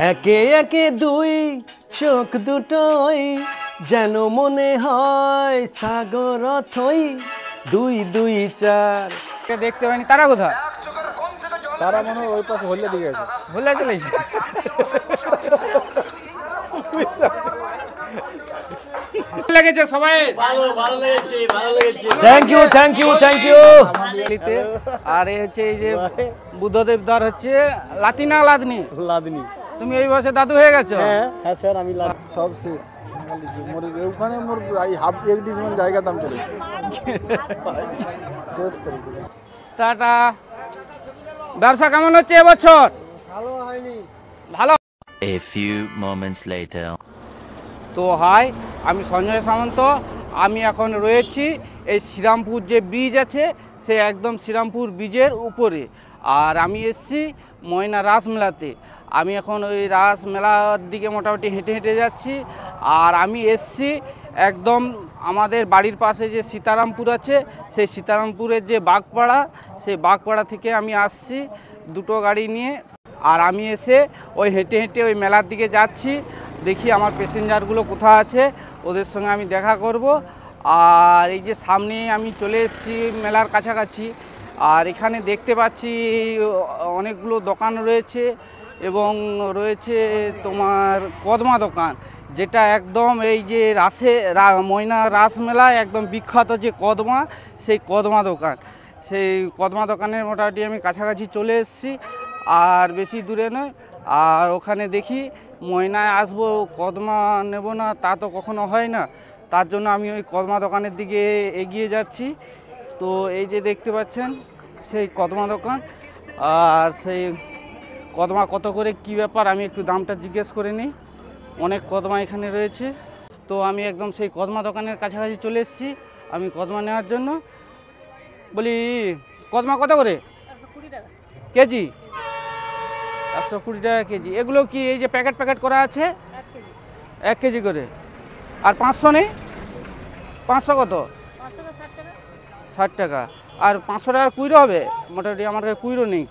একে একে দুই চোখ দুটোই যেন মনে হয় সাগর থই, দুই দুই চার। দেখতে পাইনি, তারা কোথায়? তারা মনে হয় ওই পাশে হলিয়া দিকে আছে। হলিয়া চলে এসেছে। লেগেছে সবাই? ভালো লেগেছে, ভালো লেগেছে। Thank you, thank you, thank you. আর এই হচ্ছে এই যে বুদ্ধদেব দার হচ্ছে লাতি না লাদনি? লাদনি। তুমি এই বয়সে দাদু হয়ে গেছো? হ্যাঁ হ্যাঁ স্যার, আমি সব শেষ। ওখানে মোর হাফ 1 ডিসিমেল জায়গা দাম চলে শেষ করে দিলাম। টাটা। ব্যবসা কেমন হচ্ছে এবছর? ভালো হয়নি। ভালো। A few moments later. তো হাই, আমি সঞ্জয় সামন্ত। আমি এখন রয়েছি এই শ্রীরামপুর যে ব্রিজ আছে, সে একদম শ্রীরামপুর ব্রিজের উপরে। আর আমি এসছি ময়না রাস মেলাতে। আমি এখন ওই রাস মেলার দিকে মোটামুটি হেঁটে হেঁটে যাচ্ছি। আর আমি এসছি একদম আমাদের বাড়ির পাশে যে সীতারামপুর আছে, সেই সীতারামপুরের যে বাগপাড়া, সেই বাগপাড়া থেকে আমি আসছি দুটো গাড়ি নিয়ে। আর আমি এসে ওই হেঁটে হেঁটে ওই মেলার দিকে যাচ্ছি। দেখি আমার প্যাসেঞ্জারগুলো কোথায় আছে, ওদের সঙ্গে আমি দেখা করব। আর এই যে সামনে আমি চলে এসেছি মেলার কাছাকাছি। আর এখানে দেখতে পাচ্ছি অনেকগুলো দোকান রয়েছে এবং রয়েছে তোমার কদমা দোকান, যেটা একদম এই যে ময়না রাস মেলায় একদম বিখ্যাত যে কদমা, সেই কদমা দোকান। সেই কদমা দোকানের মোটামুটি আমি কাছাকাছি চলে এসেছি, আর বেশি দূরে নয়। আর ওখানে দেখি ময়নায় আসবো, কদমা নেব না তা তো কখনো হয় না। তার জন্য আমি ওই কদমা দোকানের দিকে এগিয়ে যাচ্ছি। তো এই যে দেখতে পাচ্ছেন সেই কদমা দোকান। আর সেই কদমা কত করে কি ব্যাপার আমি একটু দামটা জিজ্ঞেস করে নিই। অনেক কদমা এখানে রয়েছে। তো আমি একদম সেই কদমা দোকানের কাছাকাছি চলে এসেছি আমি কদমা নেওয়ার জন্য। বলি কদমা কত করে? 120 টাকা কেজি। 120 টাকা কেজি। এগুলো কি এই যে প্যাকেট প্যাকেট করা আছে? 1 কেজি। 1 কেজি করে। আর 500 নেই? 500 কত? 500 কে 60 টাকা। 60 টাকা। আর 500 টাকার কুইরো হবে? মোটামুটি আমার কাছে কুইরো নেই।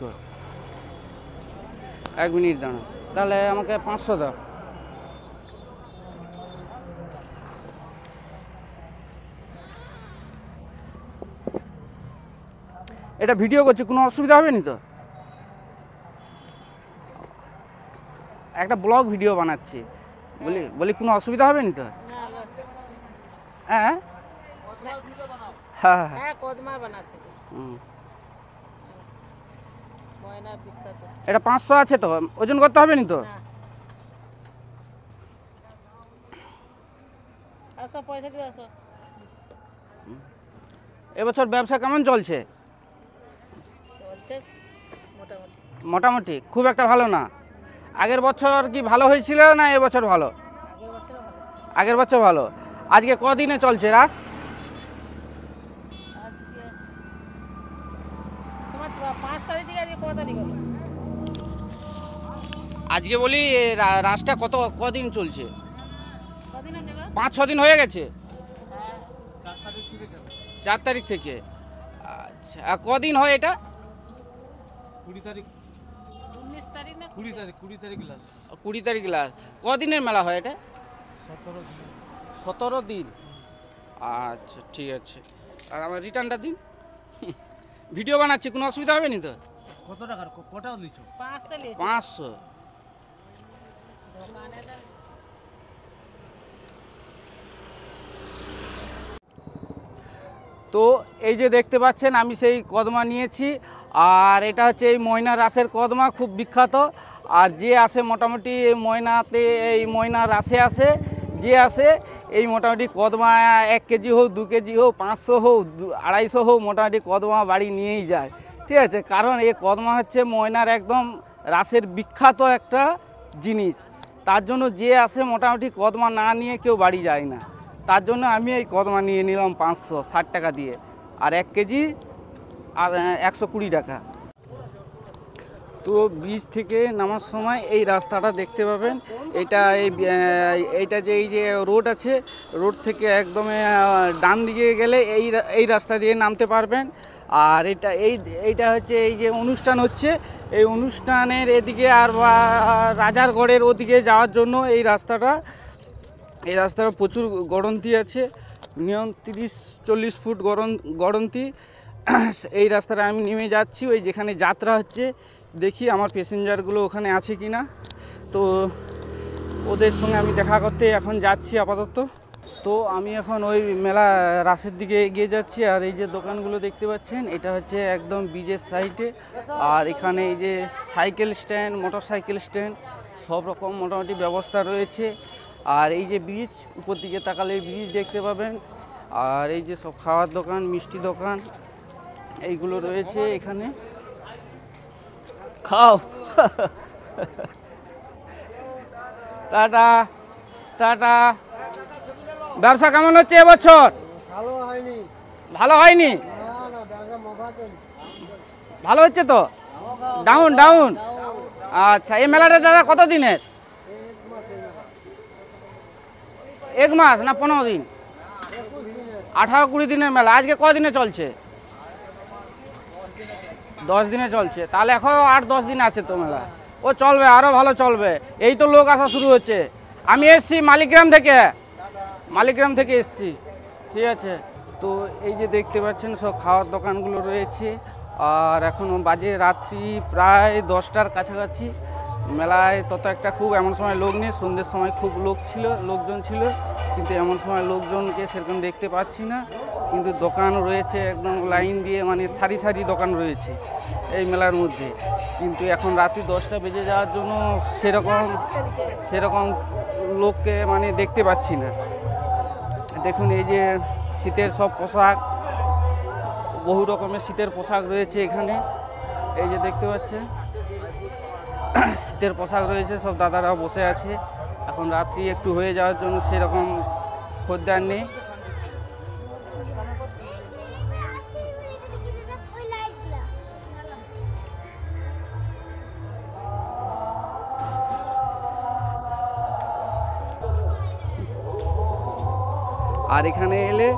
1 মিনিট দাঁড়ান, তাহলে আমাকে 500 দাও। এটা ভিডিও করছে, কোনো অসুবিধা হবে না তো? একটা ব্লগ ভিডিও বানাচ্ছি, বলি কোনো অসুবিধা হবে না তো? হ্যাঁ হ্যাঁ হ্যাঁ, কদমা বানাচ্ছে। ময়না বিখ্যাত। এটা 500 আছে তো, ওজন করতে হবে না তো? না, 500 পয়সা দিয়ে আসো। এবছর ব্যবসা কেমন চলছে? চলছে মোটামুটি। মোটামুটি, খুব একটা ভালো না। আগের বছর কি ভালো হয়েছিল না এবছর ভালো? আগের বছরও ভালো। আগের বছর ভালো। আজকে কদিনে চলছে রাস? আজকে তোমার 5 তারিখ থেকে আজকে কত তারিখ হলো? আজকে বলি রাসটা কদিন চলছে? কদিন আছে গো? 5-6 দিন হয়ে গেছে। হ্যাঁ, 4 তারিখ থেকে। আচ্ছা, আর কদিন হয় এটা? 20 তারিখ 19 তারিখ না 20 তারিখ 20 তারিখ লাস্ট। 20 তারিখ লাস্ট। কদিনের মেলা হয় এটা? 17 দিন। 17 দিন। আচ্ছা ঠিক আছে। আর আমার রিটার্নটা দিন। ভিডিও বানাচ্ছি, কোনো অসুবিধা হবে না তো? কত টাকার কটা নিছো? 500 লিয়েছে 500। দোকানে। তো এই যে দেখতে পাচ্ছেন আমি সেই কদমা নিয়েছি। আর এটা হচ্ছে এই ময়না রাসের কদমা, খুব বিখ্যাত। আর যে আসে মোটামুটি ময়নাতে, এই ময়না রাসে আসে যে আসে, এই মোটামুটি কদমা 1 কেজি হোক, 2 কেজি হোক, 500 হোক, 250 হোক, মোটামুটি কদমা বাড়ি নিয়েই যায়। ঠিক আছে, কারণ এই কদমা হচ্ছে ময়নার একদম রাসের বিখ্যাত একটা জিনিস। তার জন্য যে আসে মোটামুটি কদমা না নিয়ে কেউ বাড়ি যায় না। তার জন্য আমি এই কদমা নিয়ে নিলাম 560 টাকা দিয়ে। আর 1 কেজি আর 120 টাকা। তো ব্রিজ থেকে নামার সময় এই রাস্তাটা দেখতে পাবেন। এইটা যে এই যে রোড আছে, রোড থেকে একদম ডান দিকে গেলে এই রাস্তা দিয়ে নামতে পারবেন। আর এইটা হচ্ছে এই যে অনুষ্ঠান হচ্ছে, এই অনুষ্ঠানের এদিকে আর বা রাজারগড়ের ওদিকে যাওয়ার জন্য এই রাস্তাটা প্রচুর গড়ন্তি আছে, নিয়ম 30-40 ফুট গড়ন্তি। এই রাস্তাটা আমি নেমে যাচ্ছি, ওই যেখানে যাত্রা হচ্ছে, দেখি আমার প্যাসেঞ্জারগুলো ওখানে আছে কি না। তো ওদের সঙ্গে আমি দেখা করতে এখন যাচ্ছি আপাতত। তো আমি এখন ওই মেলা রাসের দিকে এগিয়ে যাচ্ছি। আর এই যে দোকানগুলো দেখতে পাচ্ছেন, এটা হচ্ছে একদম ব্রিজের সাইডে। আর এখানে এই যে cycle stand, motor cycle stand, সব রকম মোটামুটি ব্যবস্থা রয়েছে। আর এই যে ব্রিজ, উপর দিকে তাকালে ব্রিজ দেখতে পাবেন। আর এই যে সব খাওয়ার দোকান, মিষ্টি দোকান এইগুলো রয়েছে এখানে। খাও টাটা টাটা। ব্যবসা কেমন হচ্ছে এবছর? ভালো হয়নি? ভালো হচ্ছে তো? Down down. আচ্ছা, এই মেলাটা দাদা কত দিনের? 1 মাস না 15 দিন? 18-20 দিনের মেলা। আজকে কদিনে চলছে? 10 দিনে চলছে। তাহলে এখন 8-10 দিন আছে তো মেলা। ও চলবে, আরও ভালো চলবে। এই তো লোক আসা শুরু হচ্ছে। আমি এসছি মালিগ্রাম থেকে এসছি। ঠিক আছে। তো এই যে দেখতে পাচ্ছেন সব খাওয়ার দোকানগুলো রয়েছে। আর এখন বাজে রাত্রি প্রায় 10টার কাছাকাছি। মেলায় তত একটা খুব এমন সময় লোক নেই। সন্ধ্যের সময় খুব লোকজন ছিল, কিন্তু এমন সময় লোকজনকে সেরকম দেখতে পাচ্ছি না। কিন্তু দোকান রয়েছে একদম লাইন দিয়ে, মানে সারি সারি দোকান রয়েছে এই মেলার মধ্যে। কিন্তু এখন রাত্রি 10টা বেজে যাওয়ার জন্য সেরকম লোককে মানে দেখতে পাচ্ছি না। দেখুন এই যে শীতের সব পোশাক, বহু রকমের শীতের পোশাক রয়েছে এখানে। এই যে দেখতে পাচ্ছেন শীতের পোশাক রয়েছে, সব দাদারা বসে আছে। এখন রাত্রি একটু হয়ে যাওয়ার জন্য সেরকম খদ্দের নেই। আর এখানে এলে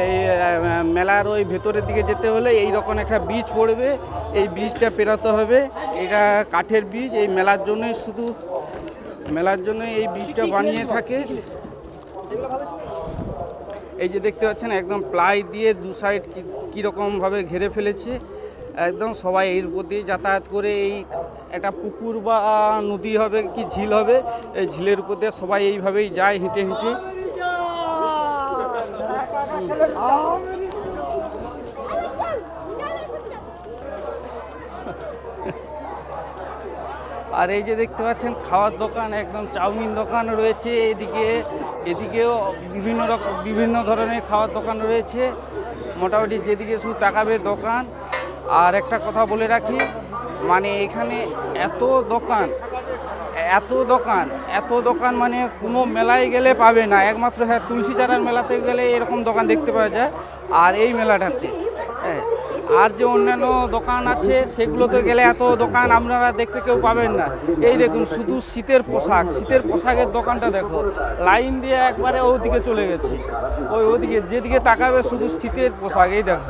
এই মেলার ওই ভেতরের দিকে যেতে হলে এই রকম একটা ব্রিজ পড়বে, এই ব্রিজটা পেরোতে হবে। এটা কাঠের ব্রিজ, এই মেলার জন্যই এই ব্রিজটা বানিয়ে থাকে। এই যে দেখতে পাচ্ছেন একদম প্লাই দিয়ে দু সাইড কীরকমভাবে ঘিরে ফেলেছে। একদম সবাই এর উপর দিয়ে যাতায়াত করে, এই একটা পুকুর বা নদী হবে কি ঝিল হবে, এই ঝিলের উপর দিয়ে সবাই এইভাবেই যায় হেঁটে হেঁটে। আর এই যে দেখতে পাচ্ছেন খাওয়ার দোকান, একদম চাউমিন দোকান রয়েছে। এদিকেও বিভিন্ন ধরনের খাওয়ার দোকান রয়েছে। মোটামুটি যেদিকে শুধু তাকাবে দোকান। আর একটা কথা বলে রাখি, মানে এখানে এত দোকান মানে কোনো মেলায় গেলে পাবে না। একমাত্র হ্যাঁ তুলসী চারার মেলাতে গেলে এরকম দোকান দেখতে পাওয়া যায়, আর এই মেলাটাতে। হ্যাঁ, আর যে অন্যান্য দোকান আছে সেগুলোতে গেলে এত দোকান আপনারা দেখতে কেউ পাবেন না। এই দেখুন শুধু শীতের পোশাকের দোকানটা দেখো, লাইন দিয়ে একবারে ওদিকে চলে গেছে। ওদিকে যেদিকে তাকাবে শুধু শীতের পোশাক। এই দেখো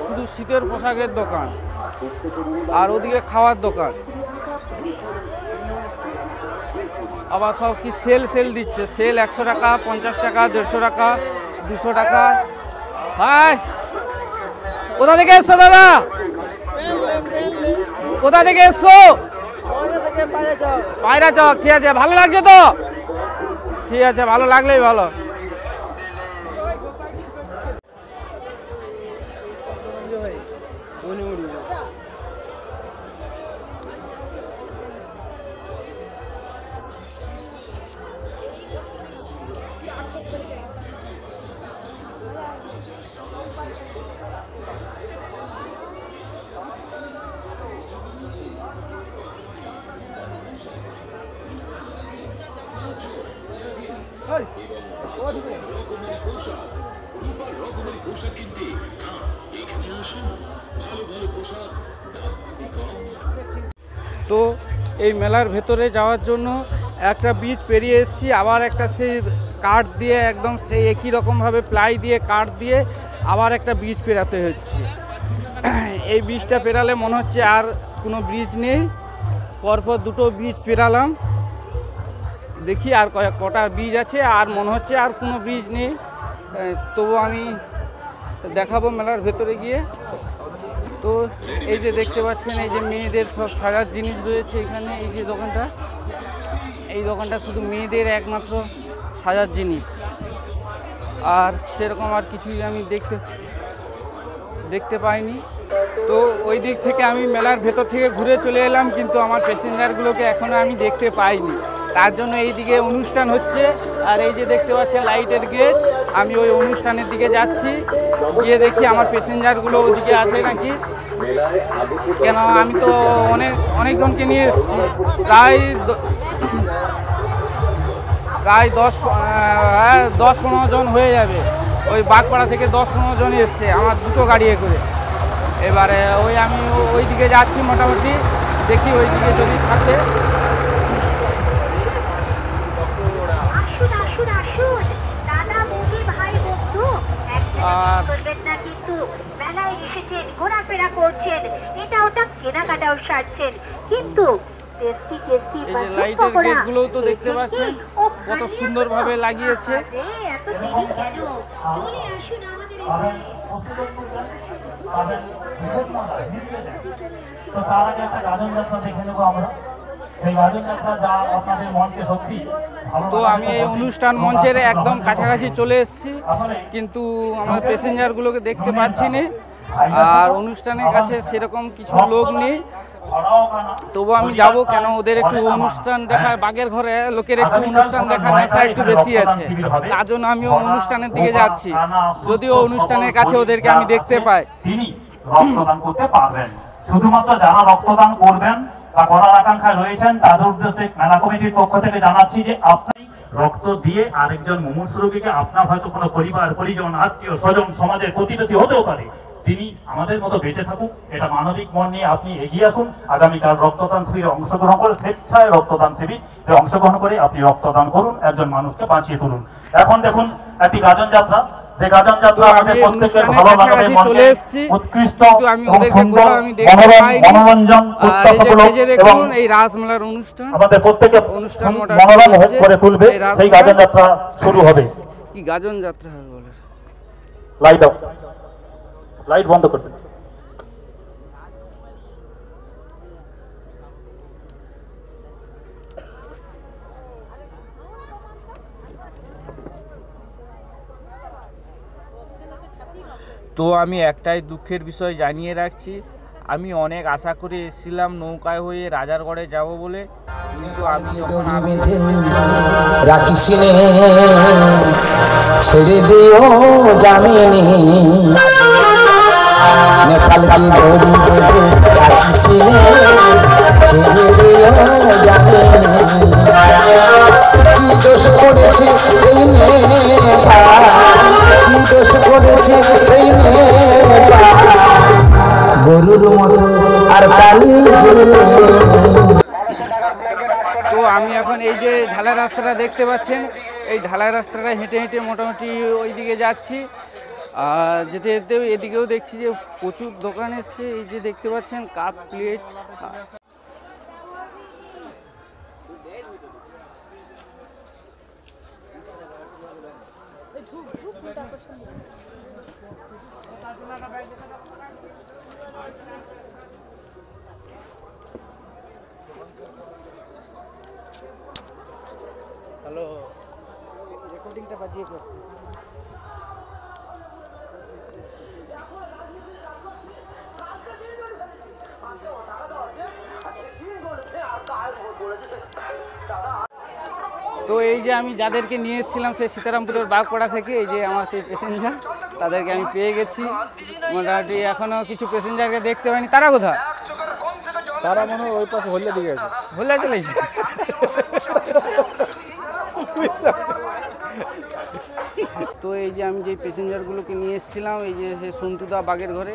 শুধু শীতের পোশাকের দোকান, আর ওদিকে খাওয়ার দোকান। আবার সব কি সেল দিচ্ছে, সেল 100 টাকা, 50 টাকা, 150 টাকা, 200 টাকা। হাই, কোথা থেকে এসছো দাদা? কোথা থেকে এসছো? পায়রা চক। ঠিক আছে, ভালো লাগছে তো? ঠিক আছে, ভালো লাগলেই ভালো। তো এই মেলার ভেতরে যাওয়ার জন্য একটা ব্রিজ পেরিয়ে এসেছি, আবার একটা সেই কাঠ দিয়ে একদম সেই একই রকমভাবে প্লাই দিয়ে কাঠ দিয়ে আবার একটা ব্রিজ পেরাতে হচ্ছে। এই ব্রিজটা পেরালে মনে হচ্ছে আর কোনো ব্রিজ নেই, পরপর দুটো ব্রিজ পেরালাম, দেখি আর কটা ব্রিজ আছে, আর মনে হচ্ছে আর কোনো ব্রিজ নেই। তবু আমি দেখাবো মেলার ভেতরে গিয়ে। তো এই যে দেখতে পাচ্ছেন, এই যে মেয়েদের সব সাজার জিনিস রয়েছে এখানে। এই যে দোকানটা, এই দোকানটা শুধু মেয়েদের একমাত্র সাজার জিনিস, আর সেরকম আর কিছুই আমি দেখতে পাইনি। তো ওই দিক থেকে আমি মেলার ভেতর থেকে ঘুরে চলে এলাম, কিন্তু আমার প্যাসেঞ্জারগুলোকে এখনও আমি দেখতে পাইনি। তার জন্য এই দিকে অনুষ্ঠান হচ্ছে, আর এই যে দেখতে পাচ্ছেন লাইটের গেট, আমি ওই অনুষ্ঠানের দিকে যাচ্ছি, গিয়ে দেখি আমার প্যাসেঞ্জারগুলো ওদিকে আছে নাকি। কেন আমি তো অনেকজনকে নিয়ে এসেছি, প্রায় 10-15 জন হয়ে যাবে। ওই বাগপাড়া থেকে 10-15 জন এসছে আমার দুটো গাড়ি করে। এবারে আমি ওই দিকে যাচ্ছি, মোটামুটি দেখি ওই দিকে যদি থাকে। ঘোরাফেরা করছেন, এটা ওটা কেনাকাটাও সারছেন, কিন্তু লাইটের গেটগুলোও তো দেখতে পাচ্ছেন কত সুন্দরভাবে লাগিয়েছে। তো তার আগে একটা গাজন যাত্রা দেখে নেবো আমরা। সেই গাজন যাত্রা যা আপনাদের মনকে সত্যি। তো আমি এই অনুষ্ঠান মঞ্চের একদম কাছাকাছি চলে এসেছি, কিন্তু আমার প্যাসেঞ্জারগুলোকে দেখতে পাচ্ছি না, আর অনুষ্ঠানের কাছে সেরকম কিছু লোক নেই। তবু আমি যাব, কেন ওদের একটু অনুষ্ঠান দেখার, বাগের ঘরে লোকের একটু অনুষ্ঠান দেখার নেশা একটু বেশি আছে, তার জন্য আমিও অনুষ্ঠানের দিকে যাচ্ছি। যদিও অনুষ্ঠানের কাছে ওদেরকে আমি দেখতে পাই। তিনি রক্তদান করতে পারবেন, শুধুমাত্র যারা রক্তদান করবেন বা করার আকাঙ্ক্ষায় রয়েছেন তাদের উদ্দেশ্যে মেলা কমিটির পক্ষ থেকে জানাচ্ছি যে আপনি রক্ত দিয়ে আরেকজন মুমূর্ষু রোগীকে, আপনার হয়তো কোনো পরিবার পরিজন আত্মীয় স্বজন সমাজের প্রতিবেশী হতেও পারে, তিনি আমাদের মতো বেঁচে থাকুক, এটা মানবিক মন নিয়ে আপনি এগিয়ে আসুন। আগামীকাল রক্তদান শিবিরে অংশগ্রহণ করে, স্বেচ্ছায় রক্তদান শিবিরে অংশগ্রহণ করে আপনি রক্তদান করুন, একজন মানুষকে বাঁচিয়ে তুলুন। এখন দেখুন একটি গাজন যাত্রা, যে গাজন যাত্রা আমাদের প্রত্যেকের ভালো লাগবে, মনকে উৎকৃষ্ট এবং সুন্দর মনোরঞ্জন উৎসাহমূলক এবং এই রাসমেলার অনুষ্ঠান আমাদের প্রত্যেকে মনোরম করে তুলবে। সেই গাজন যাত্রা শুরু হবে। কি গাজন যাত্রা হবে বলে? লাইট অফ, লাইট বন্ধ করবেন। তো আমি একটাই দুঃখের বিষয় জানিয়ে রাখছি, আমি অনেক আশা করে এসেছিলাম নৌকায় হয়ে রাজারগড়ে যাব বলে, কিন্তু আমি রাখিসিনে ছেড়ে দিও জামিনী, নেপাল কি ধরি দেবে রাখিসিনে ছেড়ে দিও জামিনী। কি দোষ করেছে এই নেপাল, কি দোষ করেছে এই নেপাল, গরুর মতো আর কালি। তো আমি এখন এই যে ঢালাই রাস্তাটা দেখতে পাচ্ছেন, এই ঢালাই রাস্তাটা হেঁটে হেঁটে মোটামুটি ওই দিকে যাচ্ছি। আর যেতে যেতে এদিকেও দেখছি যে প্রচুর দোকান এসছে। এই যে দেখতে পাচ্ছেন কাপ প্লেট, হ্যালো, রেকর্ডিংটা বাজিয়ে করছি। তো এই যে আমি যাদেরকে নিয়ে এসেছিলাম সেই সীতারামপুরের বাগপাড়া থেকে, এই যে আমার সেই প্যাসেঞ্জার, তাদেরকে আমি পেয়ে গেছি। মোটামুটি এখনও কিছু প্যাসেঞ্জারকে দেখতে পাইনি। তারা কোথায়? তারা মনে হয় ওই পাশে হলদিয়া দিকে আছে। হলদিয়া চলেছে। তো এই যে আমি যে প্যাসেঞ্জারগুলোকে নিয়ে এসেছিলাম, এই যে সে সন্তুদা বাগের ঘরে,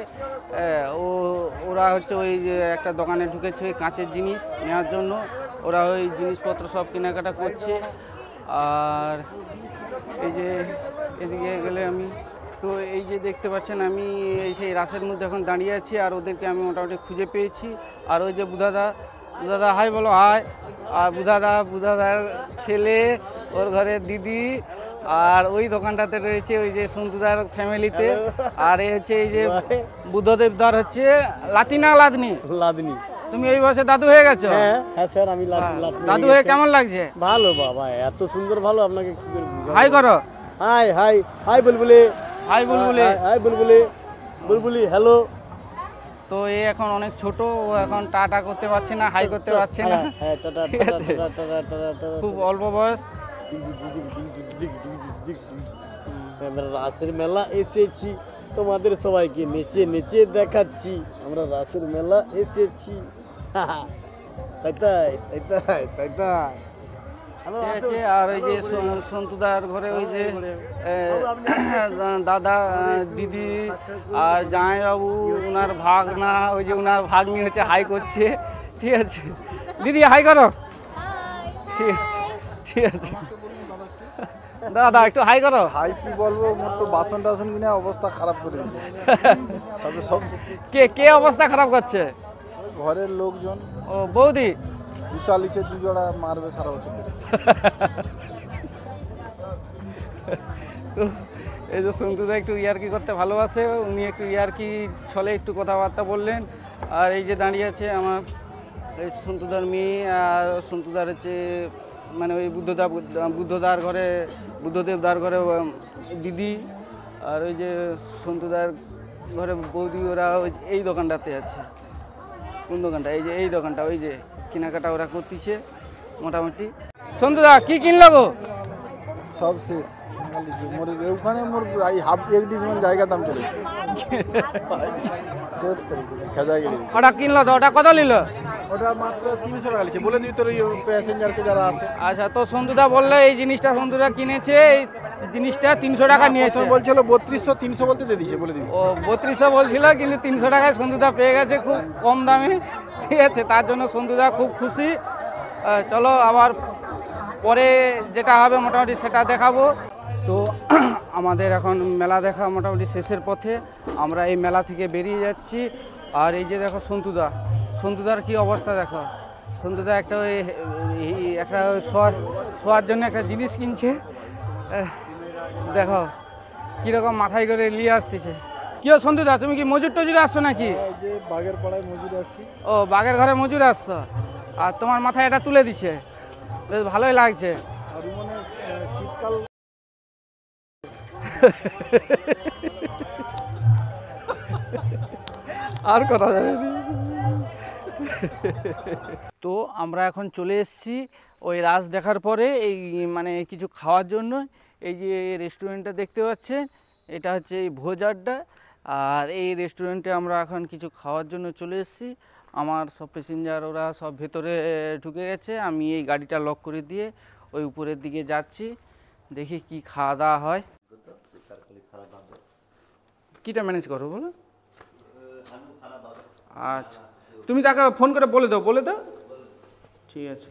ওরা হচ্ছে ওই যে একটা দোকানে ঢুকেছে ওই কাঁচের জিনিস নেওয়ার জন্য। ওরা ওই জিনিসপত্র সব কেনাকাটা করছে। আর এই যে এদিকে গেলে আমি তো এই যে দেখতে পাচ্ছেন আমি এই সেই রাসের মধ্যে এখন দাঁড়িয়ে আছি, আর ওদেরকে আমি মোটামুটি খুঁজে পেয়েছি। আর ওই যে বুধাদা হাই বলো হাই। আর বুধাদার ছেলে, ওর ঘরের দিদি, আর ওই দোকানটাতে রয়েছে ওই যে সন্তুদার ফ্যামিলিতে। আর এই হচ্ছে এই যে বুদ্ধদেবদার হচ্ছে লাতি না লাদনি? লাদনি। তুমি এই বয়সে দাদু হয়ে গেছো? হ্যাঁ স্যার, আমি দাদু হয়ে কেমন লাগছে? ভালো বাবা, এত সুন্দর ভালো, আপনাকে কি করে হাই করো। হাই হাই হাই বুলবুলি, হাই বুলবুলি। হাই বুলবুলি, বুলবুলি হ্যালো। তো এ এখন অনেক ছোট, ও এখন টাটা করতে পারছে না, হাই করতে পারছে না। হ্যাঁ টাটা ঠিক আছে? খুব অল্প বয়স। আমরা রাসের মেলা এসেছি, তোমাদের সবাইকে নেচে নেচে দেখাচ্ছি, আমরা রাসের মেলা এসেছি। তাই তাই তাই তাই তাই তাই। ঠিক আছে। আর ওই যে সন্তুদার ঘরে ওই যে দাদা, দিদি আর জামাইবাবু, ওনার ভাগনা, ওই যে ওনার ভাগ্নি হচ্ছে হাই করছে। ঠিক আছে দিদি, হাই করো। ঠিক আছে, ঠিক আছে দাদা একটু হাই করো। হাই কি বলবো, মোর তো বাসন টাসন কিনে অবস্থা খারাপ করে দিয়েছে সব। কে অবস্থা খারাপ করছে? ঘরের লোকজন। ও বৌদি জুতা লিচে 2 জোড়া মারবে সারা বছর। তো এই যে সন্তুদা একটু ইয়ার্কি করতে ভালোবাসে, উনি একটু ইয়ার্কি ছলে একটু কথাবার্তা বললেন। আর এই যে দাঁড়িয়ে আছে আমার এই সন্তুদার মেয়ে, আর সন্তুদার হচ্ছে মানে ওই বুদ্ধদার ঘরে, বুদ্ধদেবদার ঘরে দিদি, আর ওই যে সন্তুদার ঘরে বৌদি, ওরা ওই এই দোকানটাতে আছে। কোন দোকানটা? এই যে এই দোকানটা, ওই যে কেনাকাটা ওরা করতেছে মোটামুটি। সন্তুদা কি কিনলো গো? সব শেষ, মোর ওখানে মোর এই হাফ 1 ডিসমেল জায়গা দাম চলে শেষ করে দিই, খাজা গেলি। ওটা কিনলো তো, ওটা কত নিল? ওটা মাত্র 300 টাকা লিছে, বলে দিই তোর ওই প্যাসেঞ্জারকে যারা আছে। আচ্ছা, তো সন্তুদা বললো এই জিনিসটা সন্তুদা কিনেছে, এই জিনিসটা 300 টাকা নিয়েছে। বলছিল 3200, 300 বলতে দিয়ে দিয়েছে, বলে দিবি। ও 3200 বলছিল, কিন্তু 300 টাকায় সন্তুদা পেয়ে গেছে খুব কম দামে। ঠিক আছে, তার জন্য সন্তুদা খুব খুশি। চলো আবার পরে যেটা হবে মোটামুটি সেটা দেখাবো। তো আমাদের এখন মেলা দেখা মোটামুটি শেষের পথে, আমরা এই মেলা থেকে বেরিয়ে যাচ্ছি। আর এই যে দেখো সন্তুদার কি অবস্থা দেখো। সন্তুদা একটা ওই একটা শোয়ার জন্য একটা জিনিস কিনছে। দেখো কীরকম মাথায় করে নিয়ে আসতেছে। কি ও সন্তুদা, তুমি কি মজুর টজুরে আসছো নাকি? যে বাগের পাড়ায় মজুর আসছি। ও বাগের ঘরে মজুর আসছো, আর তোমার মাথায় এটা তুলে দিছে, বেশ ভালোই লাগছে। আর মানে শীতকাল আর কথা যাবে। তো আমরা এখন চলে এসেছি ওই রাস দেখার পরে এই মানে কিছু খাওয়ার জন্য। এই যে রেস্টুরেন্টটা দেখতে পাচ্ছেন, এটা হচ্ছে এই ভোজ আড্ডা। আর এই রেস্টুরেন্টে আমরা এখন কিছু খাওয়ার জন্য চলে এসেছি। আমার সব প্যাসেঞ্জার ওরা সব ভেতরে ঢুকে গেছে, আমি এই গাড়িটা লক করে দিয়ে ওই উপরের দিকে যাচ্ছি, দেখি কি খাওয়া দাওয়া হয়। কীটা ম্যানেজ করো বলো? আচ্ছা, তুমি তাকে ফোন করে বলে দাও। ঠিক আছে।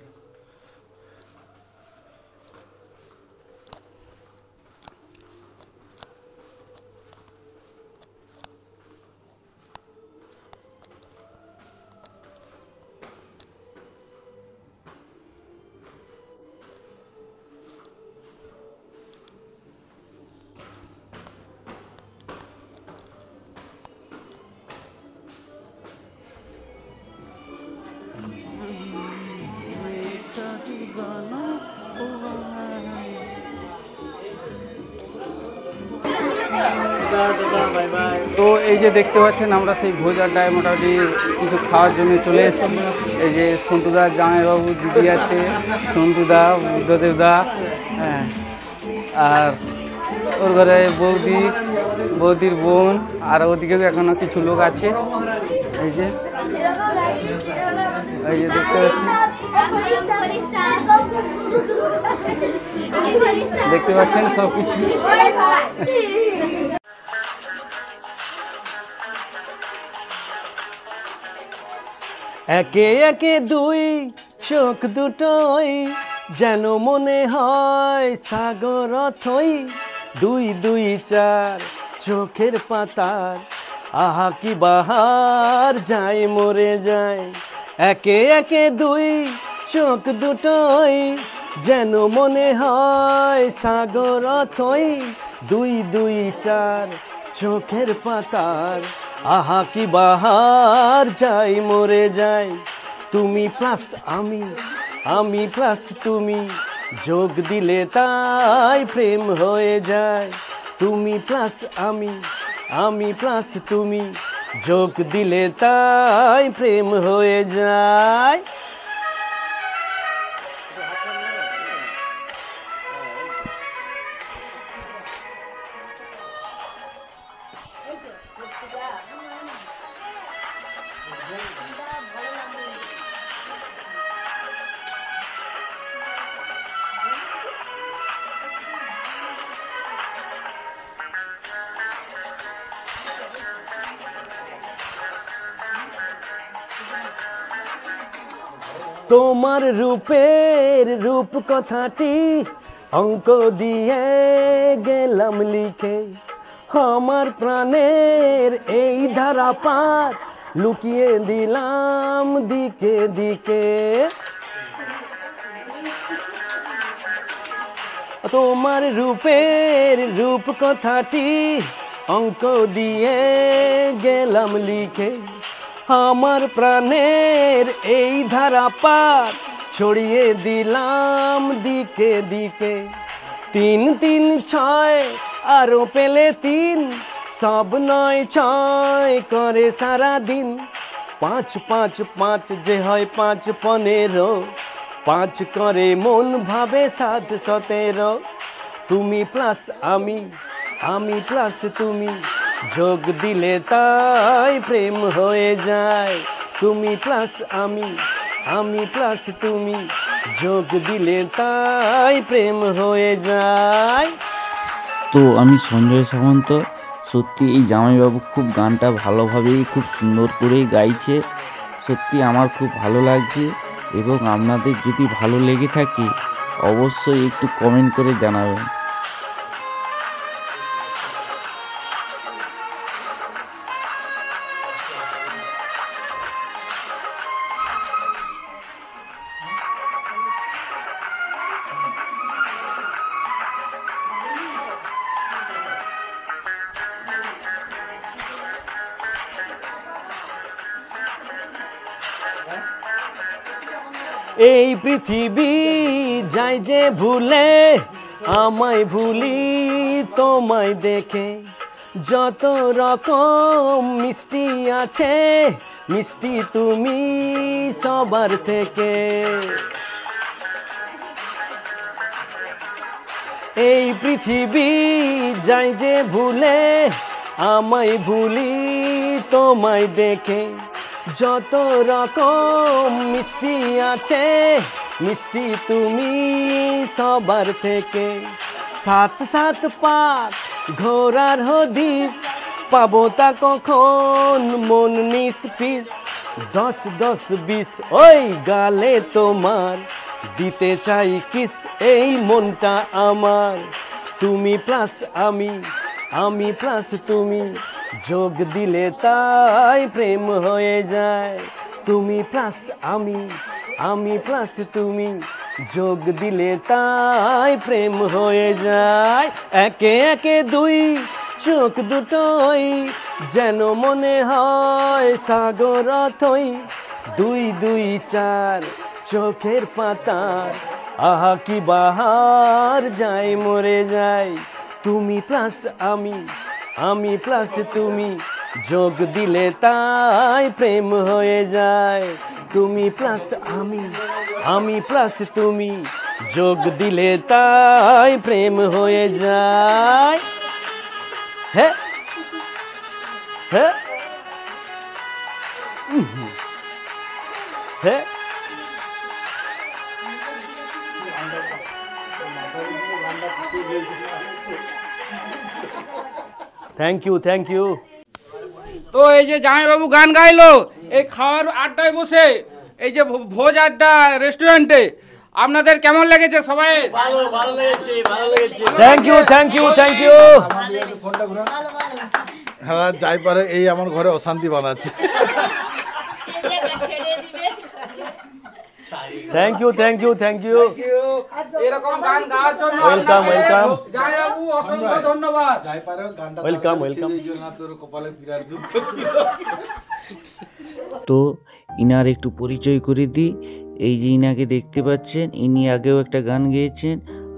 তো এই যে দেখতে পাচ্ছেন আমরা সেই ভোজ আড্ডায় মোটামুটি কিছু খাওয়ার জন্য চলে এসেছি। এই যে সন্তুদার জামাইবাবু দিদি আছে, সন্তুদা, বুদ্ধদেবদা, হ্যাঁ, আর ওর ঘরে বৌদির বোন, আর ওদিকেও এখনও কিছু লোক আছে। এই যে দেখতে পাচ্ছেন সব কিছু। একে একে দুই চোখ দুটোই যেন মনে হয় সাগর থই, 2 2 4 চোখের পাতার আহা কি বাহার যায় মরে যায় একে একে দুই চোখ দুটোই যেন মনে হয় সাগর অথই দুই দুই চার চোখের পাতার আহা কি বাহার যায় মরে যায় তুমি প্লাস আমি প্লাস তুমি যোগ দিলে তাই প্রেম হয়ে যায় তুমি প্লাস আমি প্লাস তুমি যোগ দিলে তাই প্রেম হয়ে যায় তোমার রূপের রূপ কথাটি অঙ্ক দিয়ে গেলাম লিখে আমার প্রাণের এই ধারাপাত লুকিয়ে দিলাম দিকে দিকে তোমার রূপের রূপ কথাটি অঙ্ক দিয়ে গেলাম লিখে আমার প্রাণের এই ধারাপাত ছড়িয়ে দিলাম দিকে দিকে 3 3 6 আরো পেলে 3 সব 9 6 করে সারা দিন 5 5 5 যে হয় 5 15 5 করে মন ভাবে 7 17 তুমি প্লাস আমি প্লাস তুমি যোগ দিলে তাই প্রেম হয়ে যায় তুমি প্লাস আমি প্লাস তুমি যোগ দিলে তাই প্রেম হয়ে যায়। তো আমি সঞ্জয় সামন্ত, সত্যি এই জামাইবাবু খুব গানটা ভালোভাবেই খুব সুন্দর করেই গাইছে, সত্যি আমার খুব ভালো লাগছে। এবং আপনাদের যদি ভালো লেগে থাকে অবশ্যই একটু কমেন্ট করে জানাবেন। এই পৃথিবী যায় যে ভুলে আমায় ভুলি তোমায় দেখে যত রকম মিষ্টি আছে মিষ্টি তুমি সবার থেকে এই পৃথিবী যায় যে ভুলে আমায় ভুলি তোমায় দেখে যত রকম মিষ্টি আছে মিষ্টি তুমি সবার থেকে 7 7 পাক ঘোরার হদিস পাবো তা কখন মন নিষ্পিস 10 10 20 ওই গালে তোমার দিতে চাই কিস এই মনটা আমার তুমি প্লাস আমি প্লাস তুমি যোগ দিলে তাই প্রেম হয়ে যায় তুমি প্লাস আমি প্লাস তুমি যোগ দিলে তাই প্রেম হয়ে যায় একে একে দুই চোখ দুটোই যেন মনে হয় সাগর অথই 2 2 4 চোখের পাতার আহা কি বাহার যায় মরে যায় তুমি প্লাস আমি প্লাস তুমি যোগ দিলে তাই প্রেম হয়ে যায় তুমি প্লাস আমি প্লাস তুমি যোগ দিলে তাই প্রেম হয়ে যায় হে হে হে থ্যাংক ইউ তো এই যে জামাইবাবু গান গাইলো এই খাওয়ার আড্ডায় বসে এই যে ভোজ আড্ডা রেস্টুরেন্টে আপনাদের কেমন লেগেছে সবাই? ভালো ভালো লেগেছে, ভালো লেগেছে। Thank you thank you thank you. হ্যাঁ যাই পারে, এই আমার ঘরে অশান্তি বানাচ্ছে। Thank you thank you thank you. এরকম গান গাওয়ার জন্য ওয়েলকাম ওয়েলকাম জামাইবাবু অসংখ্য ধন্যবাদ। যাই পারে গানটা ওয়েলকাম ওয়েলকাম। তোর কপালে বিরাট দুঃখ ছিল। তো ইনার একটু পরিচয় করে দিই। এই যে ইনাকে দেখতে পাচ্ছেন, ইনি আগেও একটা গান গেয়েছেন,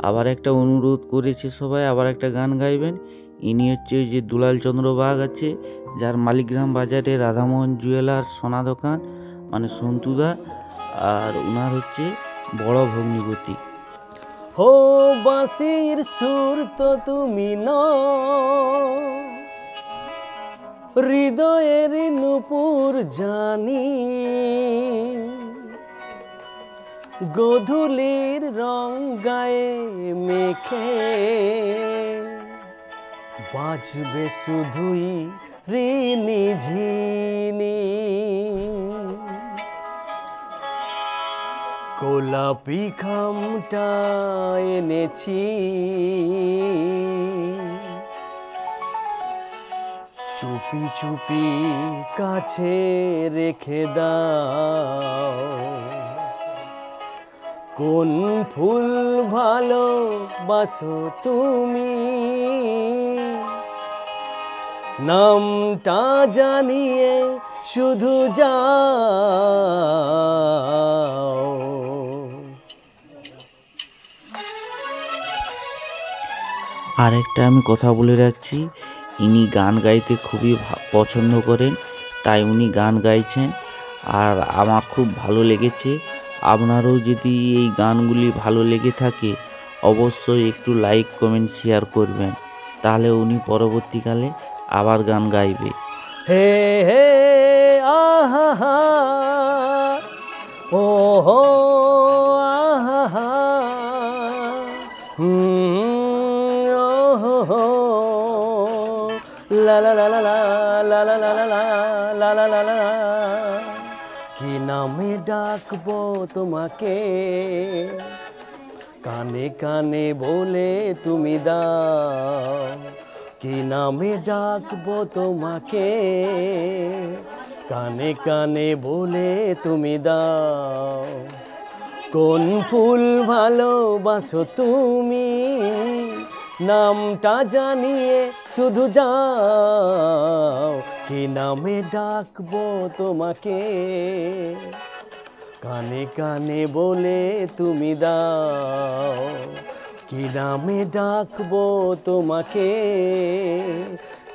আবার একটা অনুরোধ করেছে সবাই আবার একটা গান গাইবেন। ইনি হচ্ছে ওই যে দুলাল চন্দ্র বাগ আছে, যার মালিগ্রাম বাজারে রাধামোহন জুয়েলার সোনা দোকান, মানে সন্তুদা, আর উনার হচ্ছে বড় ভগ্নিপতি। হো বাঁশির সুর তো তুমি নও, হৃদয়ের নূপুর জানি, গোধূলির রং গায়ে মেখে বাজবে শুধুই ঋণী ঝিনি, গোলাপি খামটা এনেছি, চুপি চুপি কাছে রেখে দাও, কোন ফুল ভালোবাসো তুমি, নামটা জানিয়ে শুধু যাও। আর একটা আমি কথা বলে রাখছি, ইনি গান গাইতে খুবই পছন্দ করেন, তাই উনি গান গাইছেন, আর আমার খুব ভালো লেগেছে। আপনারও যদি এই গানগুলি ভালো লেগে থাকে অবশ্যই একটু লাইক কমেন্ট শেয়ার করবেন, তাহলে উনি পরবর্তীকালে আবার গান গাইবে। হে হে আহা ও হো আহা ও হো লা লা লা লা লা লা লা লা লা লা লা লা, কি নামে ডাকবো তোমাকে, কানে কানে বলে তুমি দাও, কি নামে ডাকবো তোমাকে, কানে কানে বলে তুমি দাও, কোন ফুল ভালোবাসো তুমি, নামটা জানিয়ে শুধু যাও, কি নামে ডাকবো তোমাকে, কানে কানে বলে তুমি দাও, কি নামে ডাকবো তোমাকে,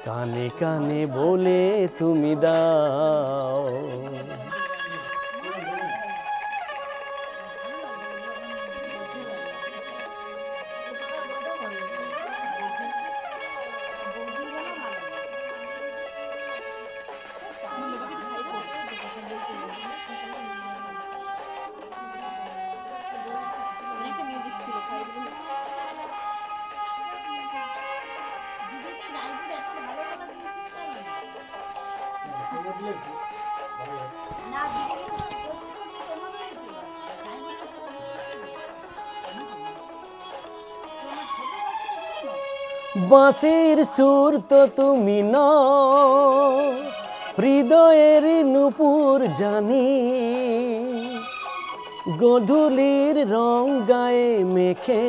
কানে কানে বলে তুমি দাও। অনেকটা মিউজিক ছিল তাই বাঁশির সুর তো তুমি নও, হৃদয়ের নূপুর জানি, গোধূলির রং গায়ে মেখে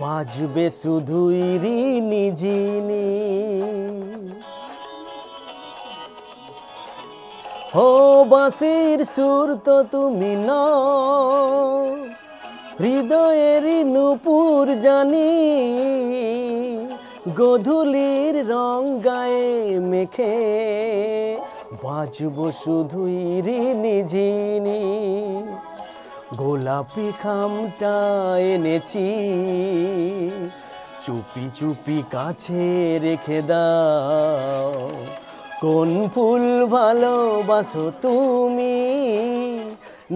বাজবে শুধুই ঋণী ঝিনি, হো বাঁশির সুর তো তুমি নও, হৃদয়ের নূপুর জানি, গোধূলির রং গায়ে মেখে বাজবো শুধুই ঋণী ঝিনি, গোলাপি খামটা এনেছি, চুপি চুপি কাছে রেখে দাও, কোন ফুল ভালোবাসো তুমি,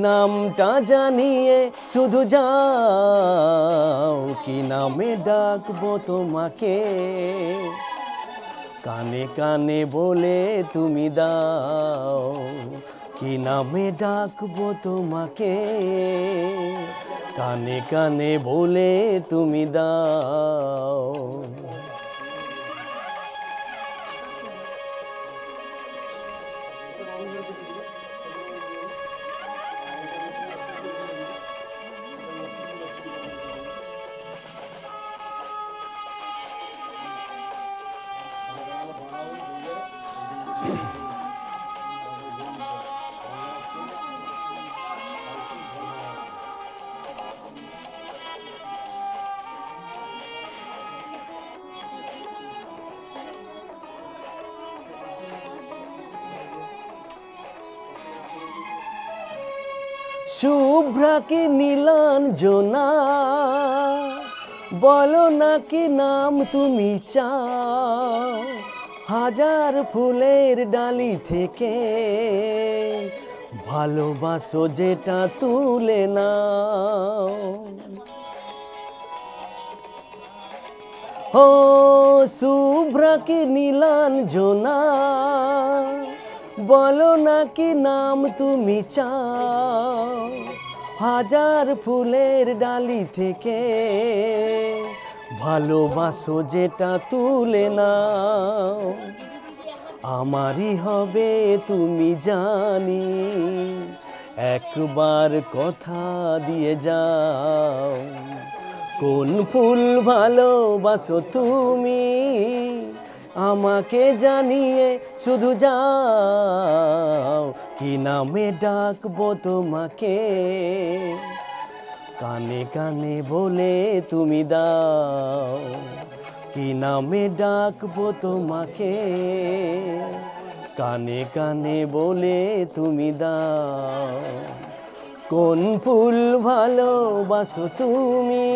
নামটা জানিয়ে শুধু যাও, কি নামে ডাকবো তোমাকে, কানে কানে বলে তুমি দাও, কি নামে ডাকবো তোমাকে, কানে কানে বলে তুমি দাও। শুভ্রা কি নীলাঞ্জনা, বলো না কি নাম তুমি চাও, হাজার ফুলের ডালি থেকে ভালোবাসো যেটা তুলে নাও। ও শুভ্রা কি নীলাঞ্জনা, বলো না কি নাম তুমি চাও, হাজার ফুলের ডালি থেকে ভালোবাসো যেটা তুলে নাও। আমারই হবে তুমি জানি, একবার কথা দিয়ে যাও। কোন ফুল ভালোবাসো তুমি, আমাকে জানিয়ে শুধু যাও। কি নামে ডাকবো তোমাকে, কানে কানে বলে তুমি দাও। কি নামে ডাকবো তোমাকে, কানে কানে বলে তুমি দাও। কোন ফুল ভালোবাসো তুমি,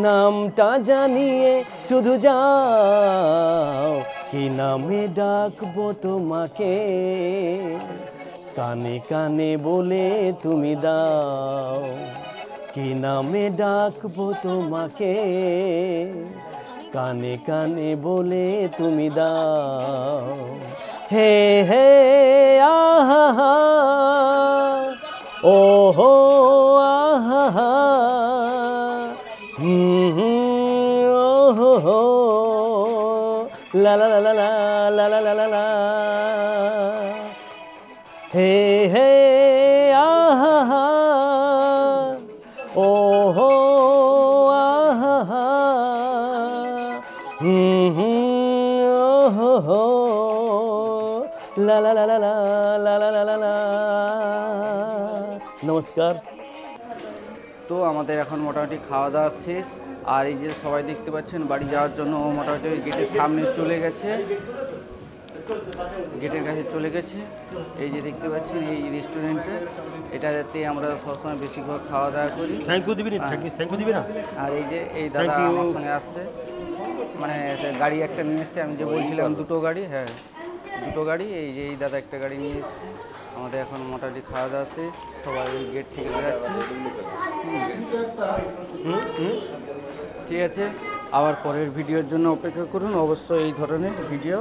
নামটা জানিয়ে শুধু যাও। কি নামে ডাকবো তোমাকে, কানে কানে বলে তুমি দাও। কি নামে ডাকবো তোমাকে, কানে কানে বলে তুমি দাও। হে হে আহা, ও হো আহা, লা লা লা লা লা লা লা লা লা, হে হে আহা, ও হো আহা, ও হো লা লা লা লা লা লা লা লা। নমস্কার। তো আমাদের এখন মোটামুটি খাওয়া দাওয়া শেষ। আর এই যে সবাই দেখতে পাচ্ছেন বাড়ি যাওয়ার জন্য মোটামুটি ওই গেটের সামনে চলে গেছে, গেটের কাছে চলে গেছে। এই যে দেখতে পাচ্ছেন এই রেস্টুরেন্টে, এটাতে আমরা সবসময় বেশি করে খাওয়া দাওয়া করি। থ্যাংক ইউ দিবি না। আর এই যে এই দাদা আমার সঙ্গে আসছে, মানে গাড়ি একটা নিয়ে এসছে, আমি যে বলছিলাম দুটো গাড়ি, হ্যাঁ দুটো গাড়ি। এই যে এই দাদা একটা গাড়ি নিয়ে এসছে। আমাদের এখন মোটামুটি খাওয়া দাওয়া শেষ, সবাই ওই গেট থেকে বেরোচ্ছে। ঠিক আছে, আবার পরের ভিডিওর জন্য অপেক্ষা করুন। অবশ্যই এই ধরনের ভিডিও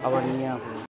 আবার নিয়ে আসুন।